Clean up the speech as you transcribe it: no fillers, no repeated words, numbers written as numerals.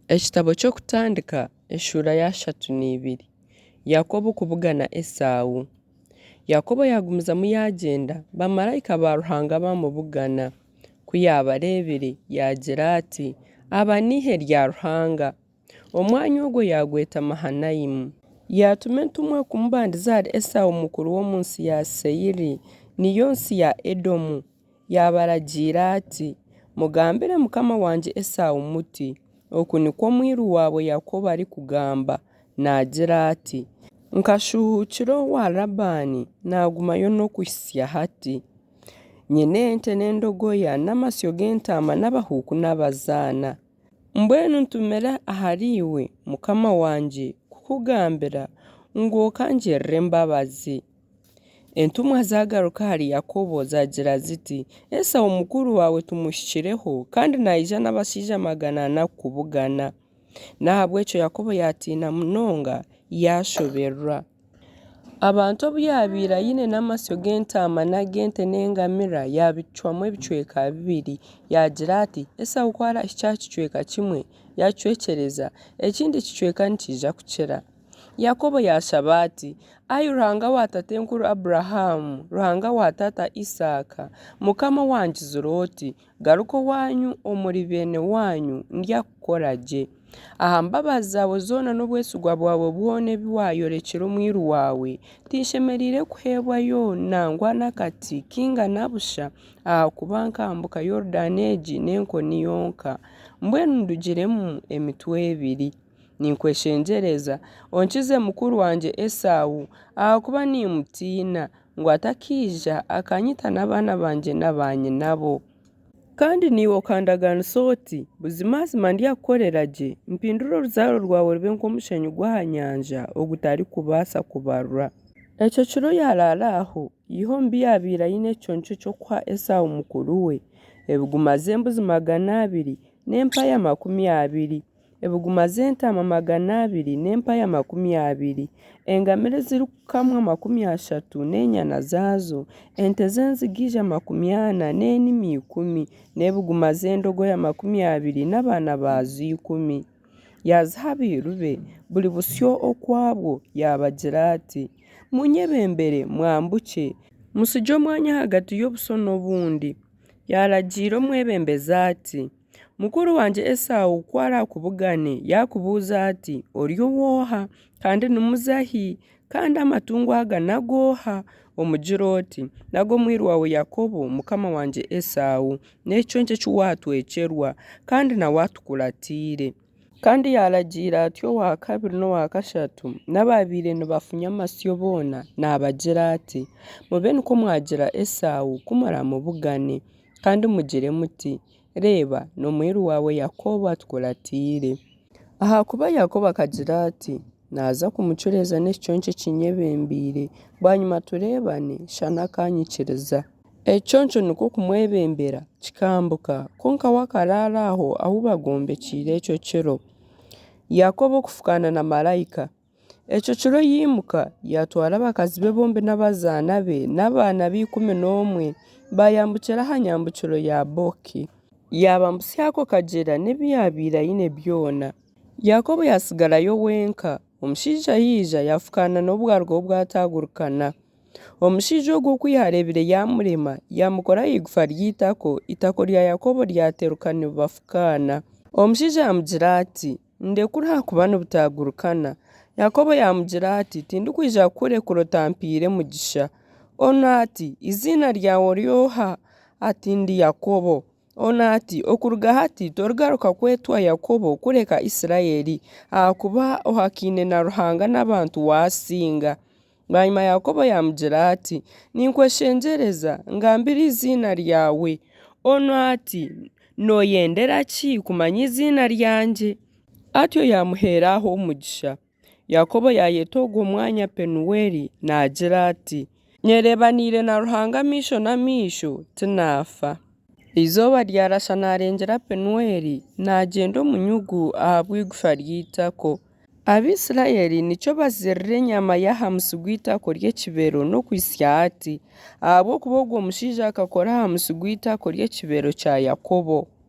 Ekitabo ky'okutandika eshuura ya 32. Yakobo kubugana Esau. Yakobo yagumizamu yagyenda bamalayika ba Ruhanga bamubugana. Kuyabarebire yagira ati aba nihe rya Ruhanga. Omwanya ogwo yagweta Mahanayimu. Yatuma entumwa kumubandiza hari Esau mukuru w'omunsi ya Seiri niyo nsi ya Edomu. Yabaragira ati mugambire mukama wanje Esau muti oku nikwo mwiru wawe Yakobo ari kugamba nagira ati nkashuhukiro wa Labani nagumayo n'okuhisya hati nyine ente n'endogoya n'amasyo g'entaama n'abahuku n'abazaana mbwenu ntumira ahari iwe mukama wanje kukugambira ngo kangerere mbabazi. Entumwa zagaruka hari Yakobo zagira ziti Esau mukuru wawe tumushikireho kandi naija n'abashaija 400 kubugana. Nahabwekyo Yakobo yatina munonga yashoberwa. Abantu obu yabiira yine n'amasyo g'entaama n'ag'ente n'engamira yabicwamu ebicweka 2 yagira ati Esau kwara ekya kicweka kimwe yacwekereza ekindi kicweka nikija kukira. Yakobo yashaba ati ayi Ruhanga wa tata enkuru Aburahamu, Ruhanga wa tata Isaaka, mukama wanjizira oti garuka wanyu omuri bene wanyu ndya kukoragye. Aha mbabazi zawe zoona n'obwesigwa bwawe bwona ebiwayorekera omwiru wawe tinshemerire kuheebwayo nangwa n'akati kinga nabusha ahakuba nkambuka Yorudaani egi n'enkoni yonka mbwenu ndugiremu emitwe 2 ninkweshengereza onkize mukuru wanje Esau ahakuba nimutiina ngu atakiija akanyita n'abaana banje n'abanyinabo. Kandi niwe okandaganisa oti buzimazima ndyakukoreragye mpindura oruzaaro rwawe rube nk'omushenyi gw'aha nyanja ogutari kubaasa kubarwa. Ekyo kiro yaraara aho iho mbi yabiira yine ekyonkyo ky'okuha Esau mukuru we ebiguma z'embuzi 200 n'empaya 20, ebiguma z'entaama 200 n'empaya 20, engamira ezirikukamwa 30 n'enyana zaazo, ente z'enzigija 40 n'enimi 10, n'ebiguma z'endogoya 20 n'abaana baazo 10. Yaziha abiiru be buli busyo okwabwo yabagira ati munyebembere mwambuke musije omwanya hagati y'obuso n'obundi. Yaragira omwebembezi ati mukuru wanje Esau kwara kubugane yakubuuza ati ori owooha kandi nimuzahi kandi amatungo aga nagoha omugira oti nago mwiru wawe Yakobo mukama wanje Esau n'ekyonkyo kiwatwekerwa kandi nawe atukuratiire. Kandi yaragira ati owa kabiri n'owa kashatu n'ababiire nibafunya amasyo boona nabagira ati mube nikwo mwagira Esau kumara mubugane kandi mugire muti reba n'omwiru wawe Yakobo atukuratiire. Ahakuba Yakobo akagira ati naza kumucureza n'ekyonkyo kinyebembiire bwanyuma turebane shana akanyikiriza. Ekyonkyo nikwo kumwebembera kikambuka konka wakaraara aho bagombekiire ekyo kiro. Yakobo kufukana na malayika. Ekyo kiro yimuka yatwara abakazi be bombi n'abazaana be n'abaana be 11 bayambukira aha nyambukiro ya Boki. Yabambusya ako kagyera n'ebyabiira yine byona. Yakobo yasigarayo wenka. Omushaija yiija yafukana n'obwaruka obwatagurukana. Omushaija ogwo kwiharebire yamurema yamukora igufa ry'itako, itako lya Yakobo lyaterukana bafukana. Omushaija yamugira ati ndekura hakuba nibutagurukana. Yakobo yamugira ati tindikwija kukurekura otampire mugisha. Ono ati izina ryawe ryoha? Ati ndi Yakobo. Ono ati okuruga hati torugaruka kwetwa Yakobo kureka Isirayeli ahakuba ohakine na Ruhanga n'abantu wasinga. Banyuma Yakobo yamugira ati ninkweshengereza ngambira izina ryawe. Ono ati noyendera ki kumanya izina ryanje? Atyo yamuheraho omugisha. Yakobo yayeta ogwo mwanya Penuweli nagira ati nyerebanire na Ruhanga misho na misho tinafa. Izooba ryarasha narengera Penuweli nagenda omunyugu ahabw'igufa ry'itako. Abisirayeli nikyo bazirira enyama y'ahamusi gw'itako ry'ekibero n'okwisya hati ahabw'okuba ogwo omushaija akakora ahamusi gw'itako ry'ekibero kya Yakobo.